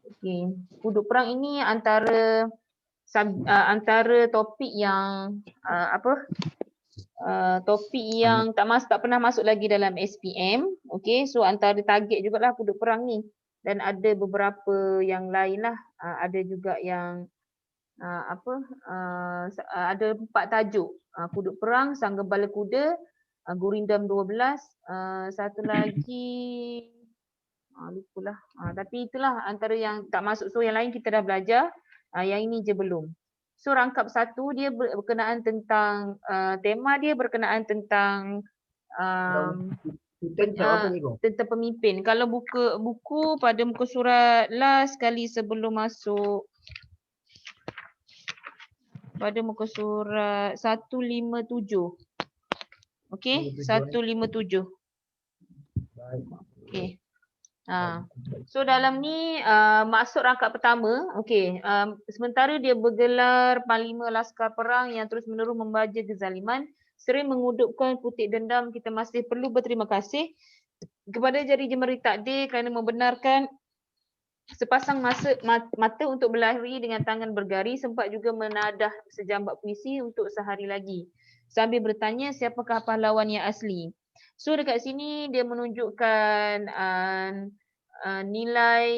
Okey, Kuduk Perang ini antara antara topik yang topik yang tak pernah masuk lagi dalam SPM. Okey, so antara target jugalah Kuduk Perang ni. Dan ada beberapa yang lain lah. Ada juga yang ada 4 tajuk. Kuduk Perang, Sang Gembala Kuda, Gurindam 12, satu lagi lupalah. Tapi itulah antara yang tak masuk. So yang lain kita dah belajar, yang ini je belum. So rangkap satu dia berkenaan tentang tema dia berkenaan tentang tentang pemimpin. Kalau buka buku pada muka surat last sekali sebelum masuk pada muka surat 157. Okey, 157. Okey. So dalam ni maksud rangkap pertama, okey, sementara dia bergelar Panglima Laskar Perang yang terus menerus membaja kezaliman, sering mengudupkan putik dendam, kita masih perlu berterima kasih kepada Jari Jemari Takdir kerana membenarkan sepasang mata untuk berlari dengan tangan bergari, sempat juga menadah sejambat puisi untuk sehari lagi. Sambil bertanya siapakah pahlawan yang asli. So dekat sini dia menunjukkan nilai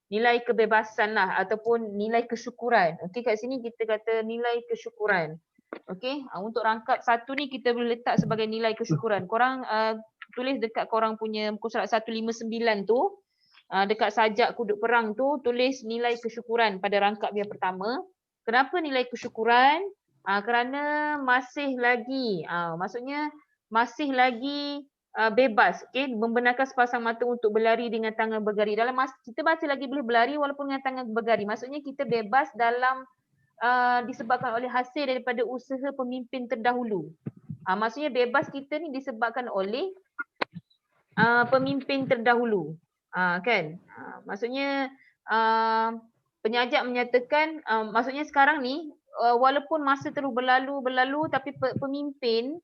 nilai kebebasan lah ataupun nilai kesyukuran. Okey, kat sini kita kata nilai kesyukuran. Okey, untuk rangkap satu ni kita boleh letak sebagai nilai kesyukuran. Korang tulis dekat korang punya muka surat 159 tu, dekat sajak Kuduk Perang tu tulis nilai kesyukuran pada rangkap dia pertama. Kenapa nilai kesyukuran? Kerana masih lagi, maksudnya masih lagi bebas, okey, membenarkan sepasang mata untuk berlari dengan tangan bergari. Dalam kita masih lagi boleh berlari walaupun dengan tangan bergari. Maksudnya kita bebas dalam disebabkan oleh hasil daripada usaha pemimpin terdahulu. Maksudnya bebas kita ni disebabkan oleh pemimpin terdahulu. Kan? Maksudnya penyajak menyatakan maksudnya sekarang ni walaupun masa terus berlalu tapi pemimpin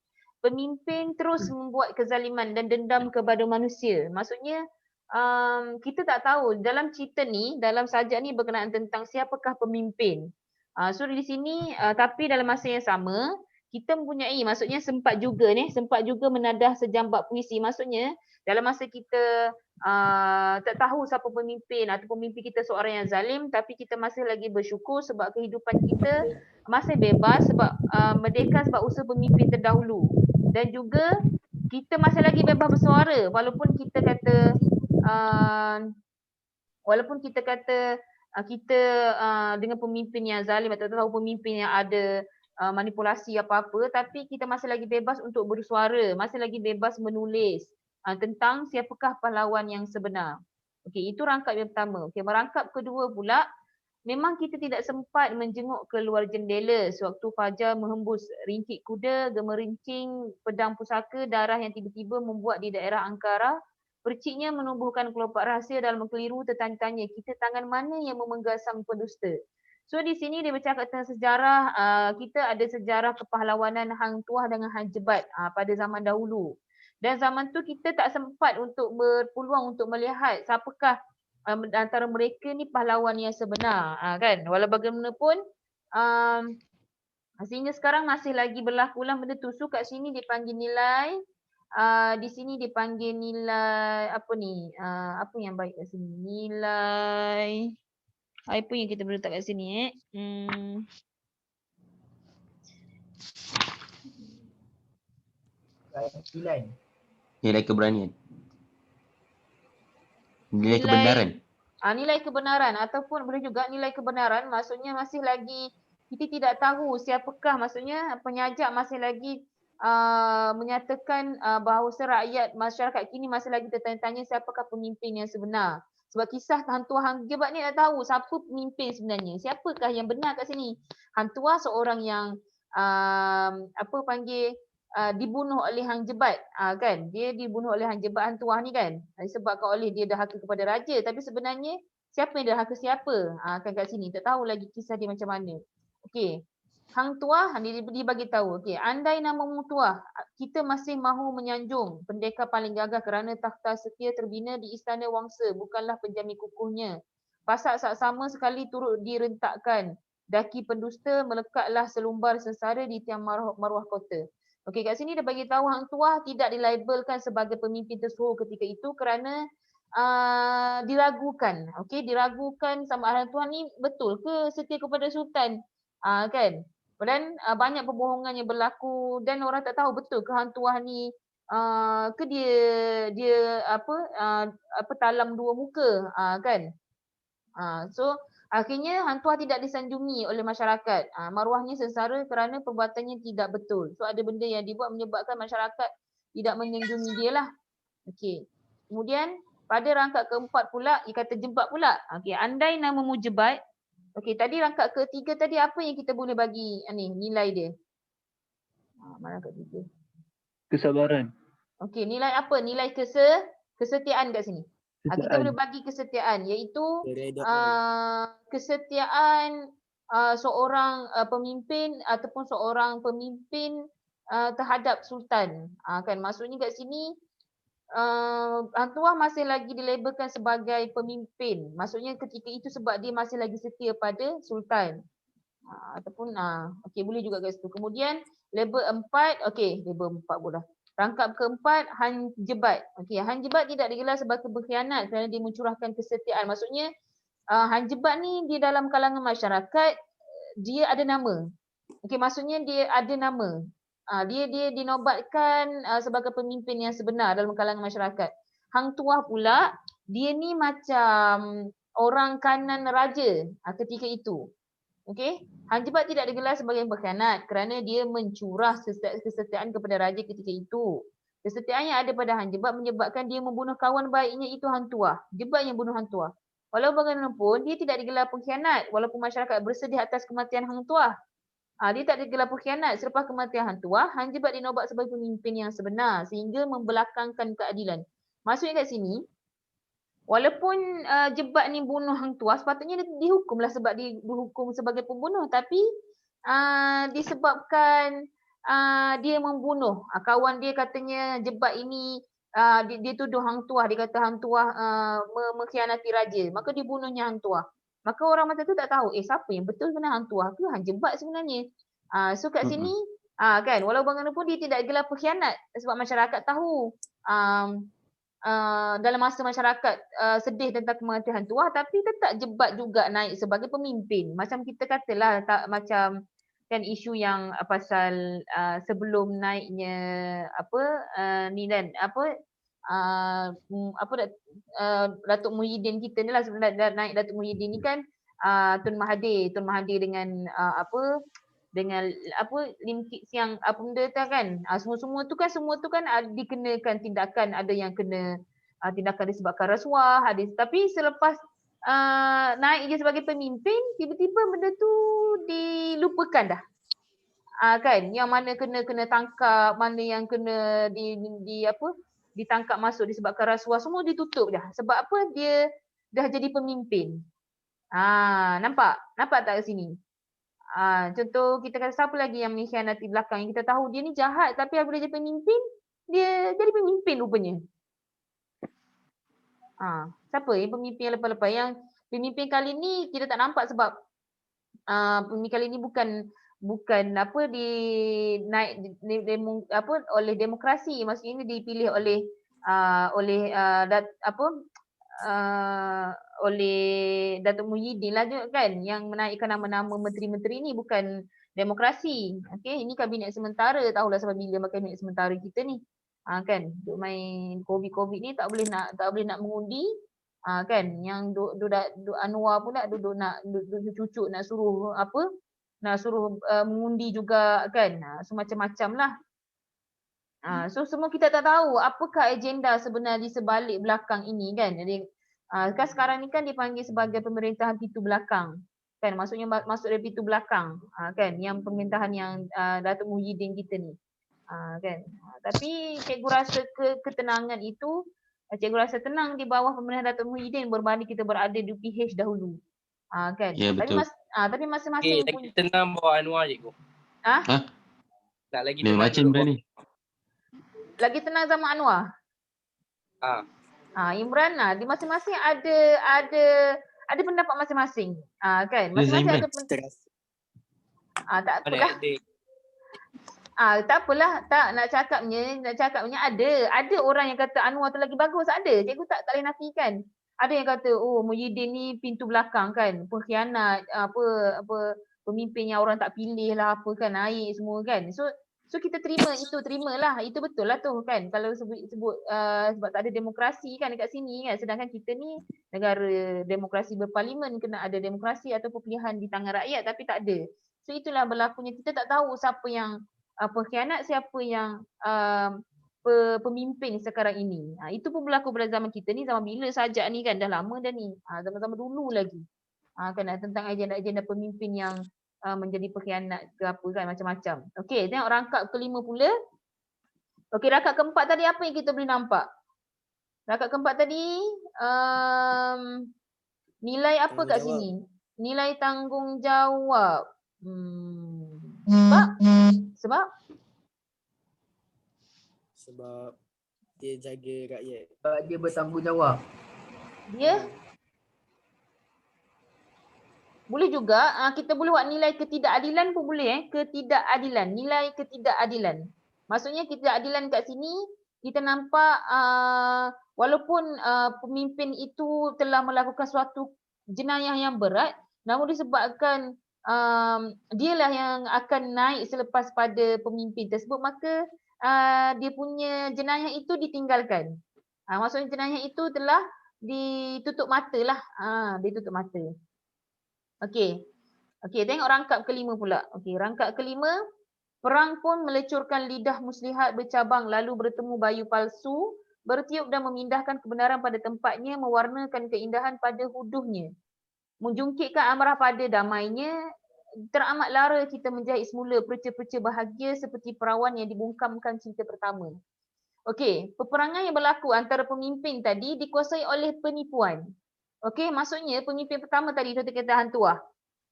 terus membuat kezaliman dan dendam kepada manusia. Maksudnya kita tak tahu dalam cerita ni, dalam sajak ni berkenaan tentang siapakah pemimpin. So di sini tapi dalam masa yang sama kita mempunyai, maksudnya sempat juga menadah sejambat puisi. Maksudnya dalam masa kita tak tahu siapa pemimpin atau pemimpin kita seorang yang zalim, tapi kita masih lagi bersyukur sebab kehidupan kita masih bebas sebab merdeka sebab usaha pemimpin terdahulu. Dan juga kita masih lagi bebas bersuara walaupun kita kata kita dengan pemimpin yang zalim atau tahu pemimpin yang ada manipulasi apa-apa, tapi kita masih lagi bebas untuk bersuara, masih lagi bebas menulis tentang siapakah pahlawan yang sebenar. Okey, itu rangkap yang pertama. Okey, merangkap kedua pula, memang kita tidak sempat menjenguk keluar jendela sewaktu fajar menghembus ringkik kuda, gemerincing pedang pusaka, darah yang tiba-tiba membuat di daerah Ankara. Perciknya menumbuhkan kelopak rahsia dalam keliru tertanya-tanya, kita tangan mana yang memegang sang pendusta. So di sini dia bercakap tentang sejarah, kita ada sejarah kepahlawanan Hang Tuah dengan Hang Jebat pada zaman dahulu. Dan zaman tu kita tak sempat untuk berpeluang untuk melihat siapakah antara mereka ni pahlawan yang sebenar, kan. Walau bagaimanapun sehingga sekarang masih lagi berlaku lah benda tu. So kat sini dipanggil nilai, di sini dipanggil nilai apa ni, apa yang baik kat sini, nilai apa yang kita boleh letak kat sini Nilai keberanian. Nilai kebenaran. Nilai kebenaran ataupun boleh juga nilai kebenaran, maksudnya masih lagi kita tidak tahu siapakah, maksudnya penyajak masih lagi menyatakan bahawa rakyat masyarakat kini masih lagi tertanya-tanya siapakah pemimpin yang sebenar. Sebab kisah Hang Tuah Hang Jebat ni tak tahu siapa pemimpin sebenarnya. Siapakah yang benar kat sini? Hang Tuah seorang yang dibunuh oleh Hang Jebat, kan? Dia dibunuh oleh Hang Jebat, Hang Tuah ni kan. Disebabkan oleh dia dahaka kepada raja, tapi sebenarnya siapa yang dahaka siapa? Kan kat sini tak tahu lagi kisah dia macam mana. Okey. Hang Tuah dia bagi tahu, okey, andai namamu Tuah, kita masih mahu menyanjung pendekar paling gagah kerana takhta setia terbina di istana wangsa, bukanlah penjamin kukuhnya. Pasak sama sekali turut direntakkan. Daki pendusta melekatlah selumbar sengsara di tiang maruah kota. Okey, kat sini dia bagi tahu Hang Tuah tidak dilabelkan sebagai pemimpin tersuruh ketika itu kerana diragukan. Okey, diragukan sama Hang Tuah ni betul ke setia kepada sultan? Kan? Dan banyak perbohongan yang berlaku dan orang tak tahu betul ke Hang Tuah ni ke dia dia apa talam dua muka kan. So akhirnya Hang Tuah tidak disanjungi oleh masyarakat. Maruahnya sengsara kerana perbuatannya tidak betul. So ada benda yang dibuat menyebabkan masyarakat tidak menyanjungi dia lah. Okey. Kemudian pada rangkap keempat pula, dia kata jebat pula. Okey, andai namamu Jebat. Okey, tadi rangkap ketiga tadi apa yang kita boleh bagi ni nilai dia? Mana ketiga? Kesabaran. Okey, nilai apa? Nilai kesetiaan kat sini. Kita boleh bagi kesetiaan iaitu kesetiaan seorang pemimpin ataupun seorang pemimpin terhadap sultan. Kan maksudnya kat sini Hang Tuah masih lagi dilabelkan sebagai pemimpin. Maksudnya ketika itu sebab dia masih lagi setia pada sultan. Ataupun okey boleh juga kat situ. Kemudian label 4, okey label 4 pula. Rangkap keempat Han Jebat. Okey, Han Jebat tidak digelar sebagai berkhianat kerana dia mencurahkan kesetiaan. Maksudnya Han Jebat ni di dalam kalangan masyarakat dia ada nama. Okey, maksudnya dia ada nama. Dia dinobatkan sebagai pemimpin yang sebenar dalam kalangan masyarakat. Hang Tuah pula dia ni macam orang kanan raja ketika itu. Okey, Han Jebat tidak digelar sebagai berkhianat kerana dia mencurah kesetiaan kepada raja ketika itu. Kesetiaan yang ada pada Han Jebat menyebabkan dia membunuh kawan baiknya itu Hang Tuah. Jebat yang bunuh Hang Tuah. Walau bagaimanapun dia tidak digelar pengkhianat walaupun masyarakat bersedih atas kematian Hang Tuah. Dia tak digelar pengkhianat. Selepas kematian Hang Tuah, Han Jebat dinobat sebagai pemimpin yang sebenar sehingga membelakangkan keadilan. Maksudnya kat sini, walaupun Jebat ni bunuh Hang Tuah, sepatutnya dia dihukumlah sebab dia dihukum sebagai pembunuh. Tapi disebabkan dia membunuh. Kawan dia katanya Jebat ini dia tuduh Hang Tuah. Dia kata Hang Tuah mengkhianati raja. Maka dibunuhnya Hang Tuah. Maka orang masa tu tak tahu siapa yang betul sebenarnya Hang Tuah ke Han Jebat sebenarnya. So kat sini kan walau bagaimanapun dia tidak gelar pengkhianat sebab masyarakat tahu dalam masa masyarakat sedih tentang kematian Hang Tuah tapi tetap Jebat juga naik sebagai pemimpin. Macam kita katalah macam kan isu yang pasal sebelum naiknya ni dan Datuk Muhyiddin kita ni lah sebenarnya naik Datuk Muhyiddin ni kan Tun Mahathir dengan dengan Lim Kit Siang benda tu kan semua tu kan dikenakan tindakan, ada yang kena tindakan disebabkan rasuah, tapi selepas naik dia sebagai pemimpin tiba-tiba benda tu dilupakan dah. Kan yang mana kena tangkap, mana yang kena ditangkap masuk disebabkan rasuah, semua ditutup dah. Sebab apa? Dia dah jadi pemimpin. Nampak tak kat sini? Contoh kita kata siapa lagi yang mengkhianati belakang yang kita tahu dia ni jahat tapi apabila dia pemimpin, dia jadi pemimpin rupanya. Siapa yang pemimpin yang lepas-lepas? Yang pemimpin kali ni kita tak nampak sebab pemimpin kali ni bukan oleh demokrasi, maksudnya dipilih oleh oleh Datuk Muhyiddin lah kan yang menaikkan nama-nama menteri-menteri ni, bukan demokrasi. Okey, ini kabinet sementara, tahulah sebab bila kabinet sementara kita ni. Kan duk main COVID ni tak boleh nak mengundi. Kan yang duk Anwar pula duduk nak cucuk nak suruh mengundi juga kan. Semacam-macam lah. So semua kita tak tahu apakah agenda sebenar di sebalik belakang ini kan. Jadi kan sekarang ni kan dipanggil sebagai pemerintahan pintu belakang. Kan maksudnya masuk dari pintu belakang kan yang pemerintahan yang Datuk Muhyiddin kita ni. Kan. Tapi cikgu rasa ketenangan itu cikgu rasa tenang di bawah pemerintahan Datuk Muhyiddin berbanding kita berada di PH dahulu. Kan. Ya, betul. Tapi masing-masing Lagi tenang bawah Anwar cikgu. Ah, Tak lagi Lain tenang macam dulu. dah ni. lagi tenang zaman Anwar. Imran di masing-masing ada pendapat masing-masing. Kan? Masing-masing ada tak apalah. Tak apalah, tak nak cakapnya ada orang yang kata Anwar tu lagi bagus, ada. Cikgu tak boleh nafikan. Ada yang kata Muhyiddin ni pintu belakang kan, pengkhianat, apa pemimpin yang orang tak pilih lah apa kan, naik semua kan. So kita terimalah. Itu betul lah tu kan. Kalau sebut sebab tak ada demokrasi kan dekat sini kan. Sedangkan kita ni negara demokrasi berparlimen, kena ada demokrasi atau pilihan di tangan rakyat, tapi tak ada. So itulah berlakunya, kita tak tahu siapa yang pengkhianat, siapa yang pemimpin sekarang ini. Itu pun berlaku pada zaman kita ni, zaman bila sajak ni kan, dah lama dah ni. Zaman-zaman dulu lagi. Kan tentang agenda-agenda pemimpin yang menjadi pengkhianat ke apa kan, macam-macam. Okey, tengok rangkap kelima pula. Okey, rangkap keempat tadi apa yang kita boleh nampak? Rangkap keempat tadi nilai apa kat sini? Nilai tanggungjawab. Sebab dia jaga rakyat. Sebab dia bertanggungjawab. Dia boleh juga kita boleh buat nilai ketidakadilan pun boleh ketidakadilan, nilai ketidakadilan. Maksudnya ketidakadilan kat sini kita nampak walaupun pemimpin itu telah melakukan suatu jenayah yang berat, namun disebabkan dialah yang akan naik selepas pada pemimpin tersebut, maka dia punya jenayah itu ditinggalkan. Maksudnya jenayah itu telah ditutup mata lah. Ditutup mata. Okey, tengok rangkap kelima pula. Okey, rangkap kelima, perang pun melecurkan lidah muslihat bercabang lalu bertemu bayu palsu, bertiup dan memindahkan kebenaran pada tempatnya, mewarnakan keindahan pada huduhnya, menjungkitkan amarah pada damainya. Teramat lara kita menjahit semula perca-perca bahagia seperti perawan yang dibungkamkan cinta pertama. Okey, peperangan yang berlaku antara pemimpin tadi dikuasai oleh penipuan. Okey, maksudnya pemimpin pertama tadi tu kata Hantuah.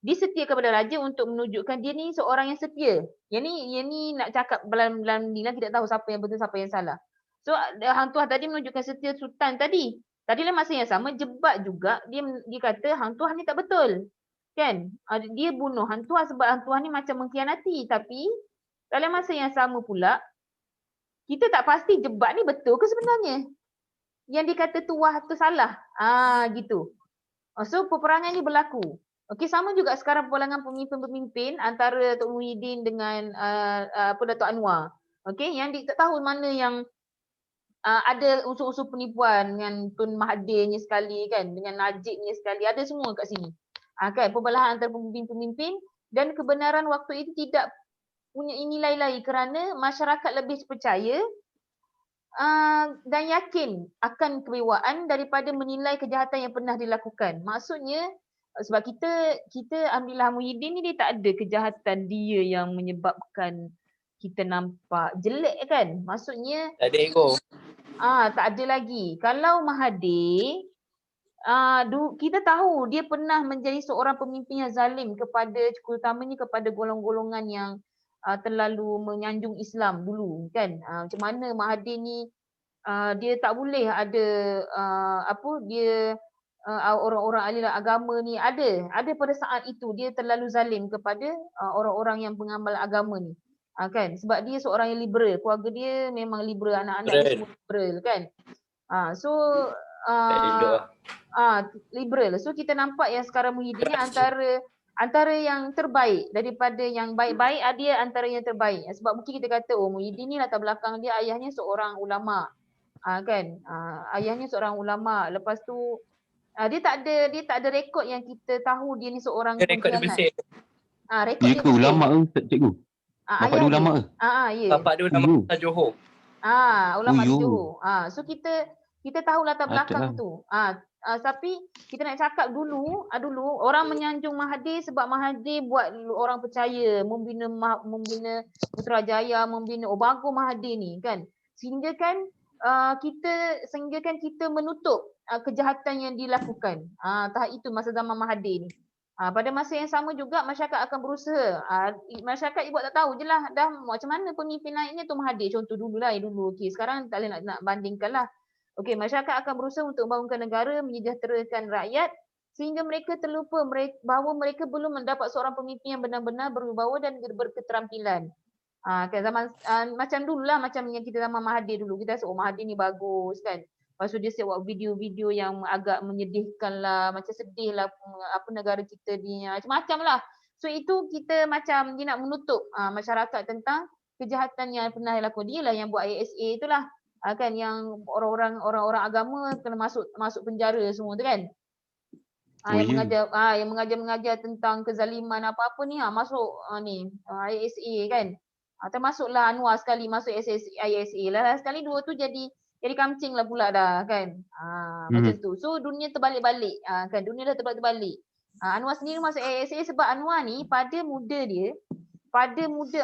Dia setia kepada raja untuk menunjukkan dia ni seorang yang setia. Yang ni nak cakap dalam ni lah, tidak tahu siapa yang betul siapa yang salah. So Hantuah tadi menunjukkan setia sultan tadi. Tadi dalam masa yang sama Jebat juga dia kata Hantuah ni tak betul. Kan? Dia bunuh Hantuah sebab Hantuah ni macam mengkhianati, tapi dalam masa yang sama pula kita tak pasti Jebat ni betul ke sebenarnya. Yang dikata Tuah tu salah. Gitu. So peperangan ni berlaku. Okey, sama juga sekarang peperangan pemimpin-pemimpin antara Tok Muhyiddin dengan Dato' Anwar. Okey, yang tak tahu mana yang ada unsur-unsur penipuan dengan Tun Mahathirnya sekali kan, dengan Najibnya sekali, ada semua kat sini. Kan, pembelahan antara pemimpin-pemimpin, dan kebenaran waktu itu tidak punya nilai lain kerana masyarakat lebih percaya dan yakin akan kewibawaan daripada menilai kejahatan yang pernah dilakukan. Maksudnya sebab kita ambillah Muhyiddin ni, dia tak ada kejahatan dia yang menyebabkan kita nampak jelek kan. Maksudnya tak ada ego. Tak ada lagi. Kalau Mahathir kita tahu dia pernah menjadi seorang pemimpin yang zalim kepada, terutamanya kepada golongan-golongan yang terlalu menyanjung Islam dulu kan. Macam mana Mahathir ni dia tak boleh ada orang-orang ahli agama ni ada pada saat itu dia terlalu zalim kepada orang-orang yang pengamal agama ni. Kan, sebab dia seorang yang liberal, keluarga dia memang liberal, anak-anak dia semua liberal kan. Liberal. So kita nampak yang sekarang Muhyiddin ni antara yang terbaik daripada yang baik-baik, dia antara yang terbaik. Sebab mungkin kita kata Muhyiddin ni latar belakang dia ayahnya seorang ulama. Kan? Ayahnya seorang ulama. Lepas tu dia tak ada rekod yang kita tahu dia ni seorang pengkhianat. Rekod dia bersih. Ulama ke cikgu? Bapak dia ulama ke? Ya. Bapak dia ulama Johor. Ulama di Johor. So kita tahu latar belakang tu. Tapi kita nak cakap dulu orang menyanjung Mahathir sebab Mahathir buat orang percaya, membina Putrajaya, membina bagus Mahathir ni kan. Sehingga kan kita menutup kejahatan yang dilakukan. Tahap itu masa zaman Mahathir ni. Pada masa yang sama juga masyarakat akan berusaha. Masyarakat buat tak tahu je lah dah macam mana pemimpin naiknya Tun Mahathir. Contoh dululah dulu. Okey, sekarang tak boleh nak bandingkan lah. Okey, masyarakat akan berusaha untuk membangunkan negara, menyejahterakan rakyat sehingga mereka terlupa bahawa mereka belum mendapat seorang pemimpin yang benar-benar berwibawa dan berketerampilan. Kan zaman macam dululah macam yang kita zaman Mahathir dulu. Kita rasa Mahathir ni bagus kan. Lepas tu dia buat video-video yang agak menyedihkan lah, macam sedih lah apa negara kita ni, macam-macam lah. So itu kita macam dia nak menutup masyarakat tentang kejahatan yang pernah dilakukan. Dia lah yang buat ISA itulah. Kan yang orang-orang agama kena masuk penjara semua tu kan. Yang mengajar tentang kezaliman apa-apa ni masuk ni ISA kan. Termasuklah Anwar sekali masuk ISA lah. Sekali dua tu jadi kamcing lah pula dah kan. Macam tu. So dunia terbalik-balik kan. Dunia dah terbalik-balik. Anwar sendiri masuk ISA sebab Anwar ni pada muda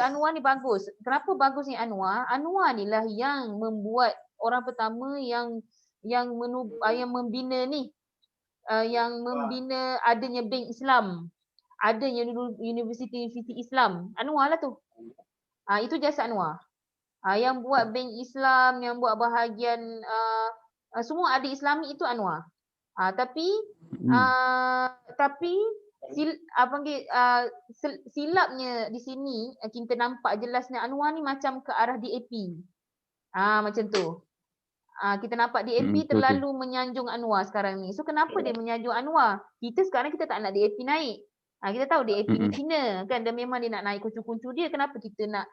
Anwar ni bagus. Kenapa bagusnya Anwar? Anwar ni lah yang membuat orang pertama yang membina ni. Yang membina adanya bank Islam. Adanya universiti Islam. Anwar lah tu. Itu jasa Anwar. Yang buat bank Islam, yang buat bahagian semua ada Islami itu Anwar. Tapi silapnya di sini kita nampak jelasnya Anwar ni macam ke arah DAP. Macam tu. Kita nampak DAP terlalu menyanjung Anwar sekarang ni. So kenapa dia menyanjung Anwar? Sekarang kita tak nak DAP naik. Kita tahu DAP ni Cina kan, dan memang dia nak naik kuncu-kuncu dia. Kenapa kita nak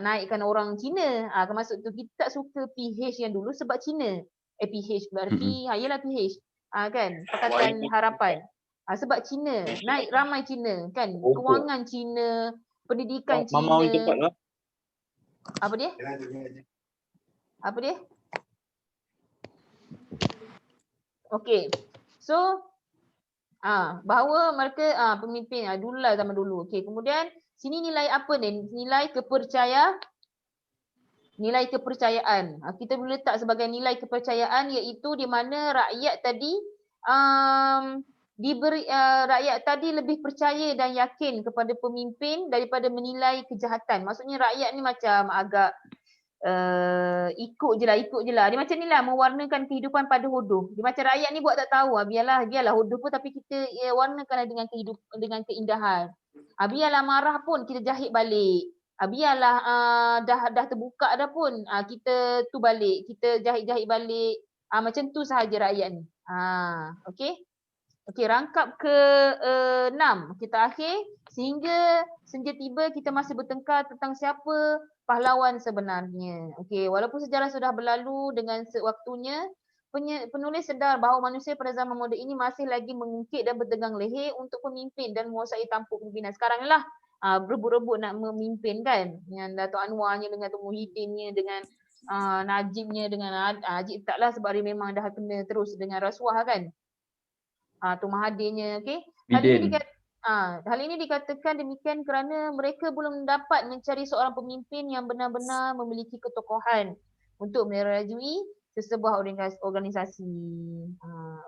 naikkan orang Cina? Maksud tu kita tak suka PH yang dulu sebab Cina. PH berarti yalah PH. Kan Pakatan Harapan. Sebab Cina, naik ramai Cina kan. Kewangan Cina, pendidikan Cina. Apa dia? Okey. So bahawa mereka pemimpin dululah zaman dulu. Okey, kemudian sini nilai apa ni? Nilai kepercayaan. Kita boleh letak sebagai nilai kepercayaan iaitu di mana rakyat tadi rakyat tadi lebih percaya dan yakin kepada pemimpin daripada menilai kejahatan. Maksudnya rakyat ni macam agak ikut je lah. Dia macam ni lah, mewarnakan kehidupan pada hodoh. Dia macam rakyat ni buat tak tahu, biarlah hodoh pun tapi kita warnakan dengan keindahan. Biarlah marah pun kita jahit balik. Biarlah dah terbuka dah pun kita tu balik, kita jahit balik. Macam tu sahaja rakyat ni. Okey, rangkap ke-6 kita akhir. Sehingga senja tiba kita masih bertengkar tentang siapa pahlawan sebenarnya. Okey, walaupun sejarah sudah berlalu dengan sewaktunya, penulis sedar bahawa manusia pada zaman moden ini masih lagi mengungkit dan bertegang leher untuk pemimpin dan menguasai tampuk pimpinan. Sekarang ni lah berebut-rebut nak memimpin kan. Dengan Dato' Anwarnya, dengan Dato' Muhyiddinnya, dengan Najibnya, dengan Najib taklah sebab dia memang dah kena terus dengan rasuah kan. Tun Mahathirnya, okey. Hal ini dikatakan demikian kerana mereka belum dapat mencari seorang pemimpin yang benar-benar memiliki ketokohan untuk menerajui sesebuah organisasi.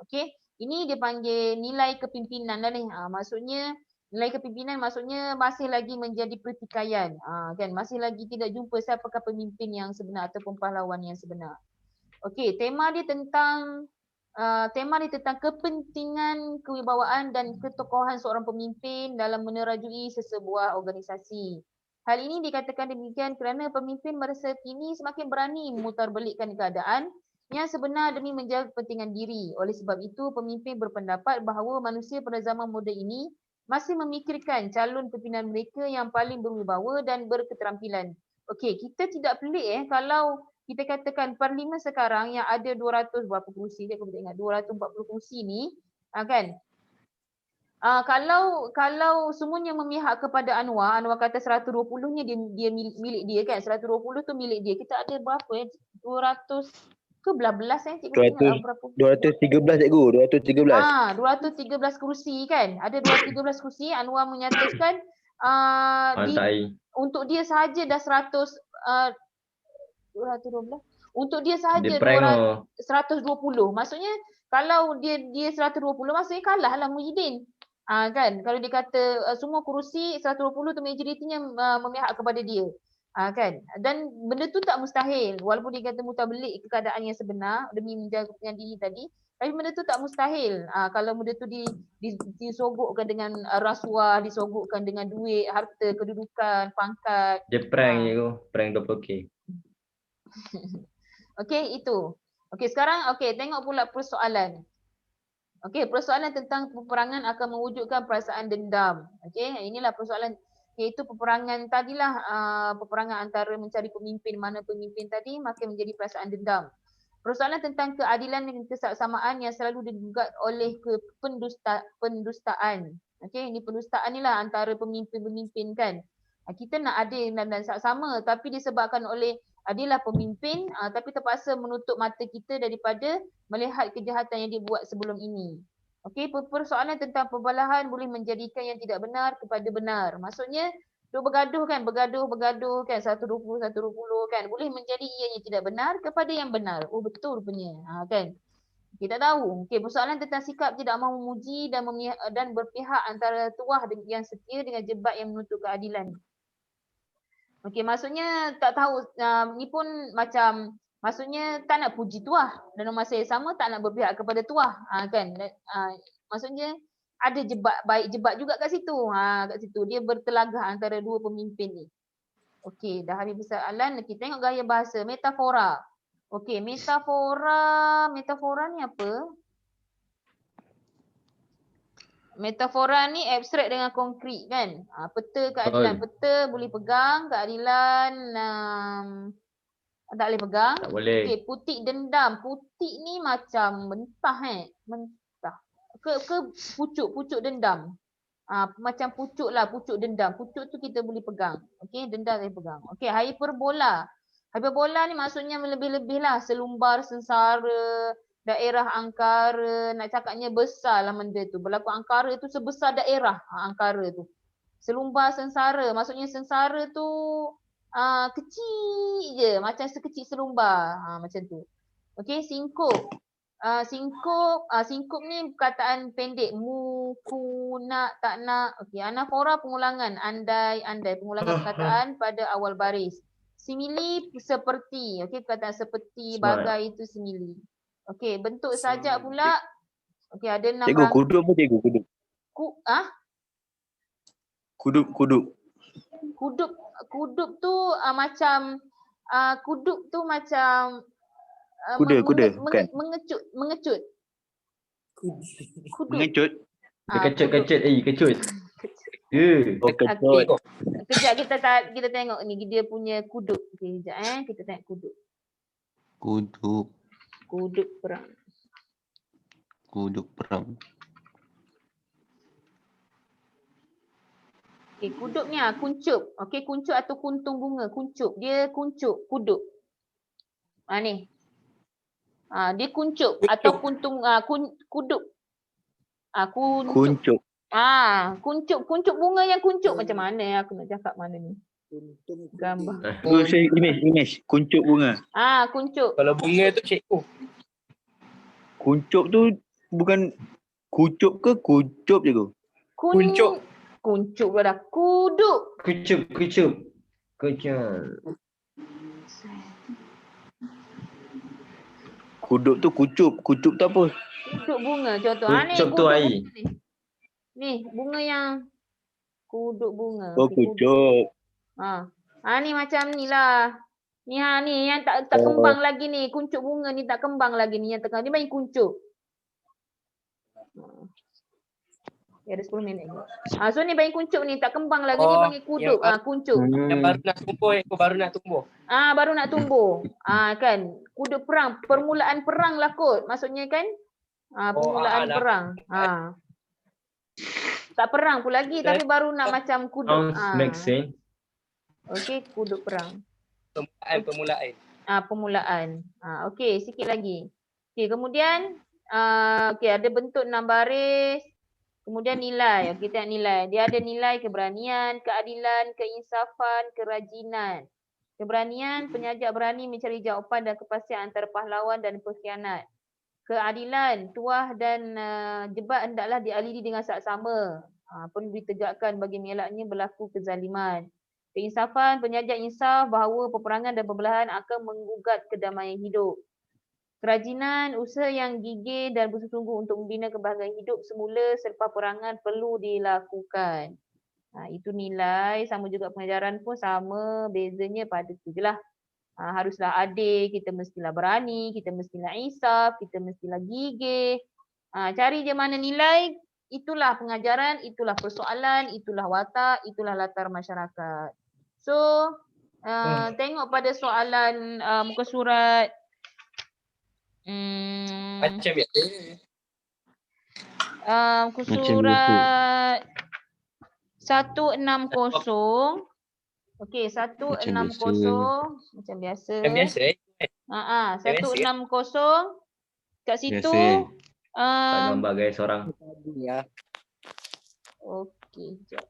Okey, ini dia panggil nilai kepimpinan lah ni. Maksudnya nilai kepimpinan maksudnya masih lagi menjadi pertikaian. Kan masih lagi tidak jumpa siapakah pemimpin yang sebenar ataupun pahlawan yang sebenar. Okey, tema dia tentang kepentingan kewibawaan dan ketokohan seorang pemimpin dalam menerajui sesebuah organisasi. Hal ini dikatakan demikian kerana pemimpin masa kini semakin berani memutarbelikkan keadaan yang sebenar demi menjaga kepentingan diri. Oleh sebab itu, pemimpin berpendapat bahawa manusia pada zaman moden ini masih memikirkan calon pimpinan mereka yang paling berwibawa dan berketerampilan. Okey, kita tidak pelik kalau kita katakan Parlimen sekarang yang ada 200 berapa kursi, aku tak ingat, 240 kursi ni kan. Kalau semuanya memihak kepada Anwar kata 120-nya dia milik dia kan. 120 tu milik dia. Kita ada berapa 200 ke belas cikgu ingat berapa? 213 cikgu, 213. 213 kursi kan. Ada 213 kursi. Anwar menyatakan untuk dia sahaja dah 212. Untuk dia sahaja 120. Maksudnya kalau dia 120 maksudnya kalah lah Muhyiddin. Kan kalau dia kata semua kerusi 120 tu majoritinya memihak kepada dia. Kan, dan benda tu tak mustahil walaupun dia kata mutabalik keadaan yang sebenar demi menjaga diri tadi, tapi benda tu tak mustahil. Kalau benda tu disogokkan dengan rasuah, disogokkan dengan duit, harta, kedudukan, pangkat. Dia prank je tu, prank 20k. Okey, itu. Okey, sekarang tengok pula persoalan. Okey, persoalan tentang peperangan akan mewujudkan perasaan dendam. Okey, inilah persoalan, iaitu peperangan tadilah, peperangan antara mencari pemimpin, mana pemimpin tadi, maka menjadi perasaan dendam. Persoalan tentang keadilan dan kesekssamaan yang selalu digugat oleh pendustaan. Okey, ini pendustaan ni lah antara pemimpin-pemimpin kan. Kita nak adil dan sama, tapi disebabkan oleh adalah pemimpin, tapi terpaksa menutup mata kita daripada melihat kejahatan yang dia buat sebelum ini. Okey, persoalan tentang pembalahan boleh menjadikan yang tidak benar kepada benar. Maksudnya duk bergaduh kan, bergaduh kan, 120 kan, boleh menjadi ia yang tidak benar kepada yang benar. Oh betul rupanya, kan. Kita tahu. Okey, persoalan tentang sikap tidak mahu memuji dan berpihak antara tuah yang setia dengan jebat yang menuntut keadilan. Okey, maksudnya tak tahu, ni pun macam, maksudnya tak nak puji tuah dan masa yang sama tak nak berpihak kepada tuah, kan. Maksudnya ada jebat baik, jebat juga kat situ. Kat situ dia bertelagah antara dua pemimpin ni. Okey, dah habis persoalan, kita tengok gaya bahasa, metafora. Okey, metafora ni apa? Metafora ni abstrak dengan konkret kan. Peta keadilan, peta boleh pegang, keadilan tak boleh pegang. Tak boleh. Okey, putik dendam. Putik ni macam mentah mentah. Ke pucuk dendam. Macam pucuk lah, pucuk dendam. Pucuk tu kita boleh pegang. Okey, dendam boleh pegang. Okey, hyperbola. Hyperbola ni maksudnya lebih-lebih lah, selumbar, sengsara, daerah angkara, nak cakapnya besar lah benda tu. Berlaku angkara tu sebesar daerah angkara tu. Selumbar sengsara, maksudnya sengsara tu kecil je, macam sekecil selumbar, macam tu. Okey, singkup. Singkup ni perkataan pendek, mu, ku, nak, tak nak. Okey, anafora pengulangan, andai, pengulangan perkataan pada awal baris. Simili seperti, okey, perkataan seperti, bagai itu simili. Okey, bentuk sajak pula. Okey, ada 6 Cikgu, kuduk apa cikgu? Kuduk. Kuduk. Kuduk tu macam kuduk tu macam kuda bukan. Mengecut. Kuduk. Mengecut. Kecut. Kecut. Kejap kita tengok ni dia punya kuduk. Okey, kejap kita tengok kuduk. Kuduk perang. Okey, kuduk ni kuncup. Okey, kuncup atau kuntung bunga, kuncup. Dia kuncup, kuduk. Ni. Dia kuncup atau kuntung kuduk. Kuncup. Kuncup bunga yang kuncup macam mana aku nak cakap mana ni? Gambar. Image. Kuncup bunga. Kuncup. Kalau bunga tu cikgu. Kuncup tu bukan kucup ke kuncup je tu? Kuncup pula dah. Kuduk. Kucup. Kuduk tu kucup tu apa? Kuduk bunga contoh. Kucup tu air. Ni bunga yang kuduk bunga. Oh, kucup. Ni macam ni lah. Ni yang tak kembang lagi ni. Kuncup bunga ni tak kembang lagi ni yang tengah. Ni main kuncup. Ada 10 minit lagi. So ni bayi kuncup ni tak kembang lagi, dia panggil kuduk. Kuncup. Yang baru nak tumbuh, baru nak tumbuh. Baru nak tumbuh. Kan. Kuduk perang, permulaan perang lah kot. Maksudnya kan? Permulaan perang. Tak perang pun lagi tapi baru nak macam kuduk. Make sense. Okey, kuduk perang. Permulaan. Permulaan. Okey, sikit lagi. Okey, kemudian ada bentuk 6 baris. Kemudian nilai, kita nilai. Dia ada nilai keberanian, keadilan, keinsafan, kerajinan. Keberanian, penyajak berani mencari jawapan dan kepastian antara pahlawan dan pengkhianat. keadilan, tuah dan jebat hendaklah diadili dengan saksama. Perlu ditegakkan bagi mengelaknya berlaku kezaliman. Keinsafan, penyajian insaf bahawa peperangan dan pembelahan akan menggugat kedamaian hidup. Kerajinan, usaha yang gigih dan bersungguh-sungguh untuk membina kebahagiaan hidup semula selepas perangan perlu dilakukan. Itu nilai, sama juga pengajaran pun sama, bezanya pada tu je lah. Haruslah adil, kita mestilah berani, kita mestilah insaf, kita mestilah gigih. Cari je mana nilai, itulah pengajaran, itulah persoalan, itulah watak, itulah latar masyarakat. So, tengok pada soalan muka surat Macam biasa. muka surat 160. Okey, 160 macam biasa. Macam biasa. 160 kat situ. Biasa. Tak gambar guys orang. Ya. Okey, jap.